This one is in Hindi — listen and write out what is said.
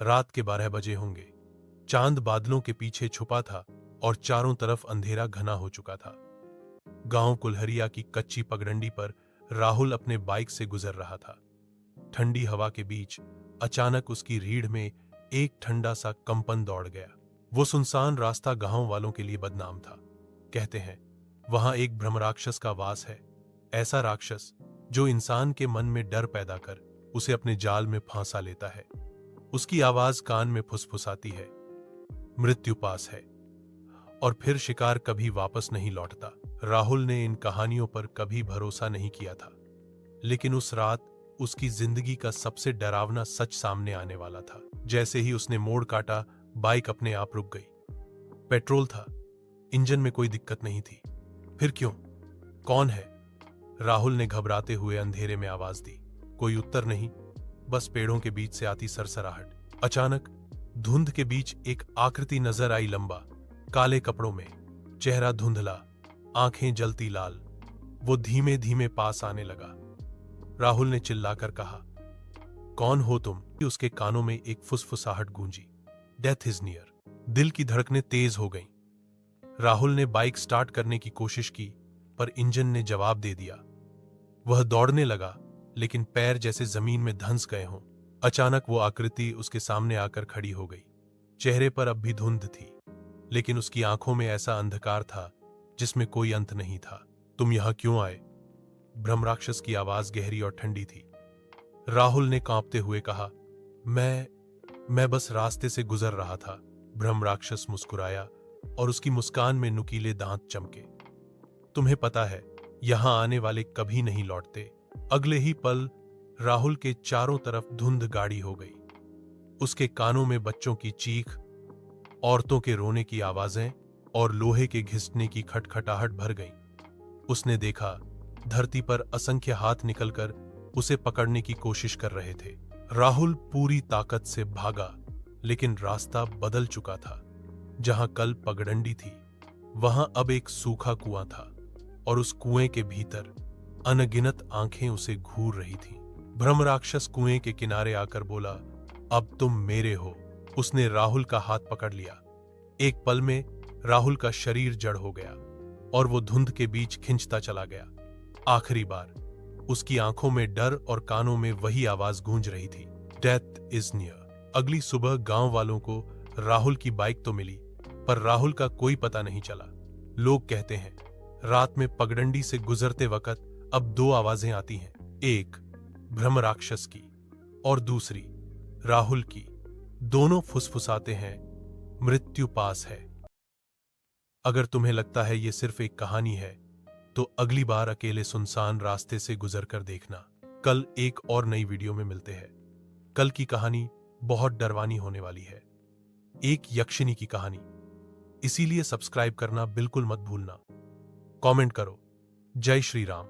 रात के 12 बजे होंगे। चांद बादलों के पीछे छुपा था और चारों तरफ अंधेरा घना हो चुका था। गांव कुल्हरिया की कच्ची पगडंडी पर राहुल अपने बाइक से गुजर रहा था। ठंडी हवा के बीच अचानक उसकी रीढ़ में एक ठंडा सा कंपन दौड़ गया। वो सुनसान रास्ता गांव वालों के लिए बदनाम था। कहते हैं वहां एक ब्रह्मराक्षस का वास है, ऐसा राक्षस जो इंसान के मन में डर पैदा कर उसे अपने जाल में फांसा लेता है। उसकी आवाज कान में फुसफुसाती है, मृत्यु पास है, और फिर शिकार कभी वापस नहीं लौटता। राहुल ने इन कहानियों पर कभी भरोसा नहीं किया था, लेकिन उस रात उसकी जिंदगी का सबसे डरावना सच सामने आने वाला था। जैसे ही उसने मोड़ काटा, बाइक अपने आप रुक गई। पेट्रोल था, इंजन में कोई दिक्कत नहीं थी। फिर क्यों? कौन है? राहुल ने घबराते हुए अंधेरे में आवाज दी। कोई उत्तर नहीं, बस पेड़ों के बीच से आती सरसराहट। अचानक धुंध के बीच एक आकृति नजर आई, लंबा, काले कपड़ों में, चेहरा धुंधला, आंखें जलती लाल। वो धीमे धीमे पास आने लगा। राहुल ने चिल्लाकर कहा, कौन हो तुम? उसके कानों में एक फुसफुसाहट गूंजी, डेथ इज नियर। दिल की धड़कनें तेज हो गईं। राहुल ने बाइक स्टार्ट करने की कोशिश की, पर इंजन ने जवाब दे दिया। वह दौड़ने लगा, लेकिन पैर जैसे जमीन में धंस गए हों। अचानक वो आकृति उसके सामने आकर खड़ी हो गई। चेहरे पर अब भी धुंध थी, लेकिन उसकी आंखों में ऐसा अंधकार था जिसमें कोई अंत नहीं था। तुम यहां क्यों आए? ब्रह्मराक्षस की आवाज गहरी और ठंडी थी। राहुल ने कांपते हुए कहा, मैं बस रास्ते से गुजर रहा था। ब्रह्मराक्षस मुस्कुराया और उसकी मुस्कान में नुकीले दांत चमके। तुम्हें पता है, यहां आने वाले कभी नहीं लौटते। अगले ही पल राहुल के चारों तरफ धुंध गाढ़ी हो गई। उसके कानों में बच्चों की चीख, औरतों के रोने की आवाजें और लोहे के घिसने की खटखटाहट भर गईं। उसने देखा, धरती पर असंख्य हाथ निकलकर उसे पकड़ने की कोशिश कर रहे थे। राहुल पूरी ताकत से भागा, लेकिन रास्ता बदल चुका था। जहां कल पगडंडी थी, वहां अब एक सूखा कुआं था, और उस कुएं के भीतर अनगिनत आंखें उसे घूर रही थीं। ब्रह्मराक्षस कुएं के किनारे आकर बोला, अब तुम मेरे हो। उसने राहुल का हाथ पकड़ लिया। एक पल में राहुल का शरीर जड़ हो गया और वो धुंध के बीच खिंचता चला गया। आखिरी बार उसकी आंखों में डर और कानों में वही आवाज गूंज रही थी, डेथ इज नियर। अगली सुबह गांव वालों को राहुल की बाइक तो मिली, पर राहुल का कोई पता नहीं चला। लोग कहते हैं रात में पगडंडी से गुजरते वक्त अब दो आवाजें आती हैं, एक ब्रह्मराक्षस की और दूसरी राहुल की। दोनों फुसफुसाते हैं, मृत्यु पास है। अगर तुम्हें लगता है ये सिर्फ एक कहानी है, तो अगली बार अकेले सुनसान रास्ते से गुजर कर देखना। कल एक और नई वीडियो में मिलते हैं। कल की कहानी बहुत डरवानी होने वाली है, एक यक्षिनी की कहानी। इसीलिए सब्सक्राइब करना बिल्कुल मत भूलना। कमेंट करो। जय श्री राम।